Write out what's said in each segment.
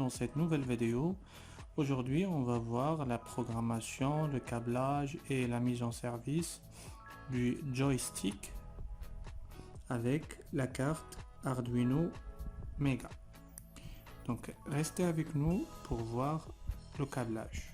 dans cette nouvelle vidéo. Aujourd'hui, on va voir la programmation, le câblage et la mise en service du joystick avec la carte Arduino Mega. Donc, restez avec nous pour voir le câblage.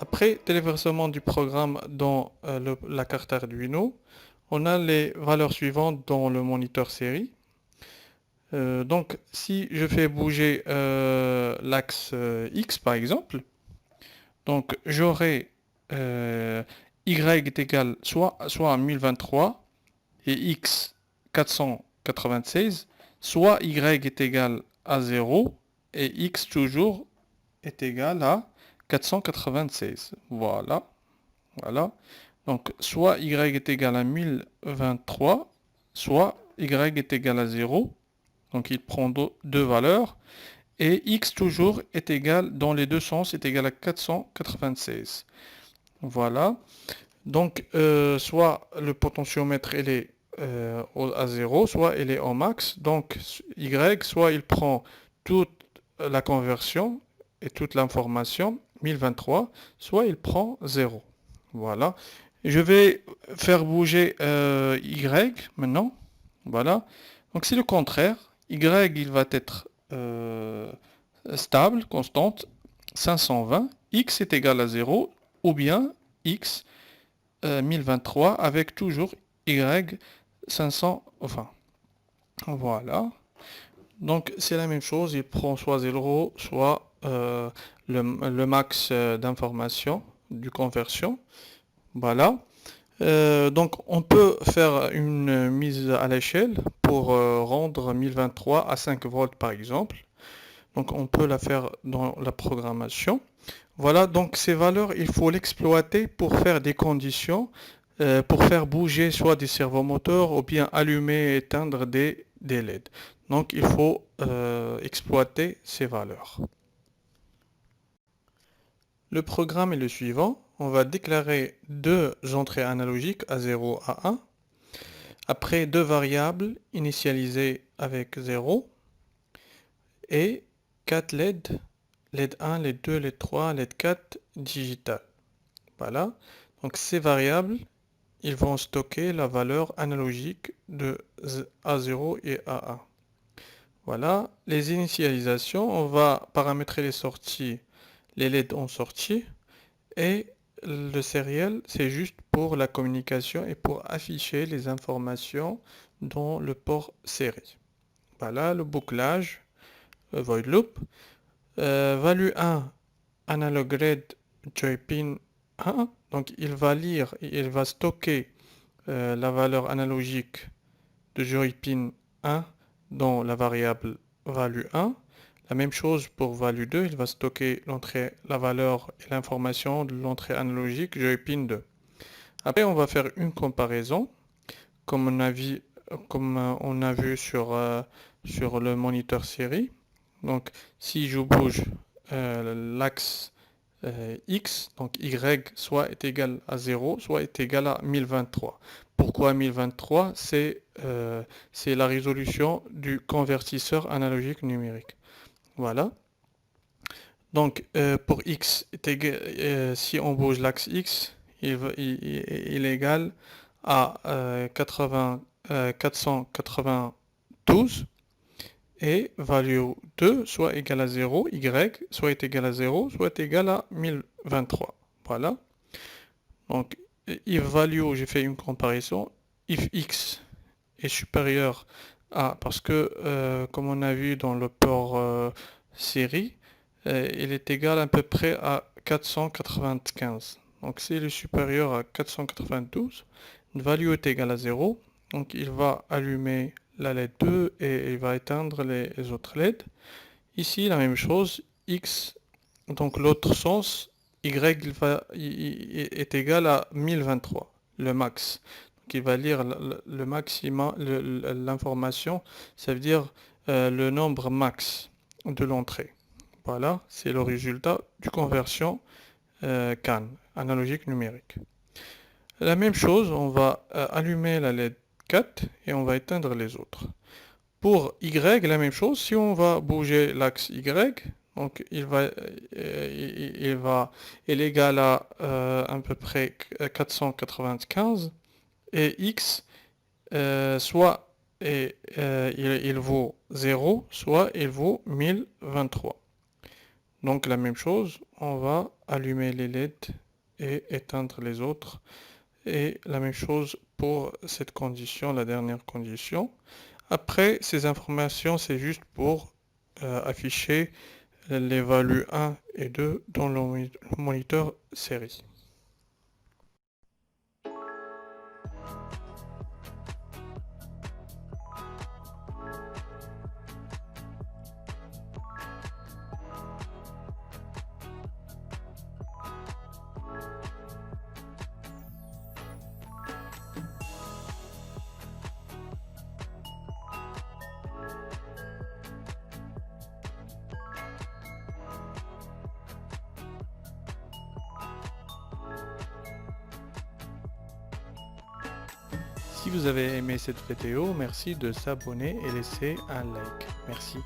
Après téléversement du programme dans la carte Arduino, on a les valeurs suivantes dans le moniteur série. Donc si je fais bouger l'axe X par exemple, donc j'aurai Y est égal soit à 1023 et X 496, soit Y est égal à 0 et X toujours est égal à 496. Voilà. Donc, soit Y est égal à 1023, soit Y est égal à 0. Donc, il prend deux valeurs. Et X toujours est égal, dans les deux sens, est égal à 496. Voilà. Donc, soit le potentiomètre il est à 0, soit il est au max. Donc, Y, soit il prend toute la conversion et toute l'information, 1023, soit il prend 0. Voilà. Je vais faire bouger Y maintenant. Voilà. Donc, c'est le contraire. Y, il va être stable, constante, 520. X est égal à 0, ou bien X 1023 avec toujours Y 520. Voilà. Donc c'est la même chose, il prend soit 0, soit le max d'information du conversion. Voilà. Donc on peut faire une mise à l'échelle pour rendre 1023 à 5 volts par exemple. Donc on peut la faire dans la programmation. Voilà, donc ces valeurs, il faut l'exploiter pour faire des conditions, pour faire bouger soit des servomoteurs ou bien allumer et éteindre des LED. Donc il faut exploiter ces valeurs. Le programme est le suivant. On va déclarer deux entrées analogiques à 0 à 1. Après deux variables initialisées avec 0 et 4 LED, LED 1, LED 2, LED 3, LED 4 digital. Voilà. Donc ces variables, ils vont stocker la valeur analogique de A0 et A1. Voilà. Les initialisations, on va paramétrer les sorties, les LED en sortie. Et le serial, c'est juste pour la communication et pour afficher les informations dans le port série. Voilà le bouclage, void loop. Value 1, analog read joypin 1. Donc il va lire et il va stocker la valeur analogique de joypin 1 dans la variable value 1. La même chose pour value 2, il va stocker la valeur et l'information de l'entrée analogique joypin 2. Après on va faire une comparaison comme on a vu sur le moniteur série. Donc si je bouge l'axe X, donc Y, soit est égal à 0, soit est égal à 1023. Pourquoi 1023? C'est la résolution du convertisseur analogique numérique. Voilà. Donc pour X, si on bouge l'axe X, il est égal à 492 et value 2 soit égal à 0, Y soit est égal à 0, soit égal à 1023. Voilà. Donc, if value, j'ai fait une comparaison. If X est supérieur à, parce que, comme on a vu dans le port série, il est égal à peu près à 495. Donc, s'il est supérieur à 492, value est égal à 0. Donc il va allumer la LED 2 et il va éteindre les autres LED. Ici la même chose, X, donc l'autre sens, Y est égal à 1023, le max. Donc il va lire le maximum, l'information, ça veut dire le nombre max de l'entrée. Voilà, c'est le résultat du conversion CAN, analogique numérique. La même chose, on va allumer la LED 4 et on va éteindre les autres. Pour Y, la même chose, si on va bouger l'axe Y, donc il est égal à peu près 495 et X soit il vaut 0, soit il vaut 1023. Donc la même chose, on va allumer les LED et éteindre les autres. Et la même chose pour cette condition, la dernière condition. Après, ces informations, c'est juste pour afficher les values 1 et 2 dans le moniteur série. Si vous avez aimé cette vidéo, merci de s'abonner et laisser un like. Merci.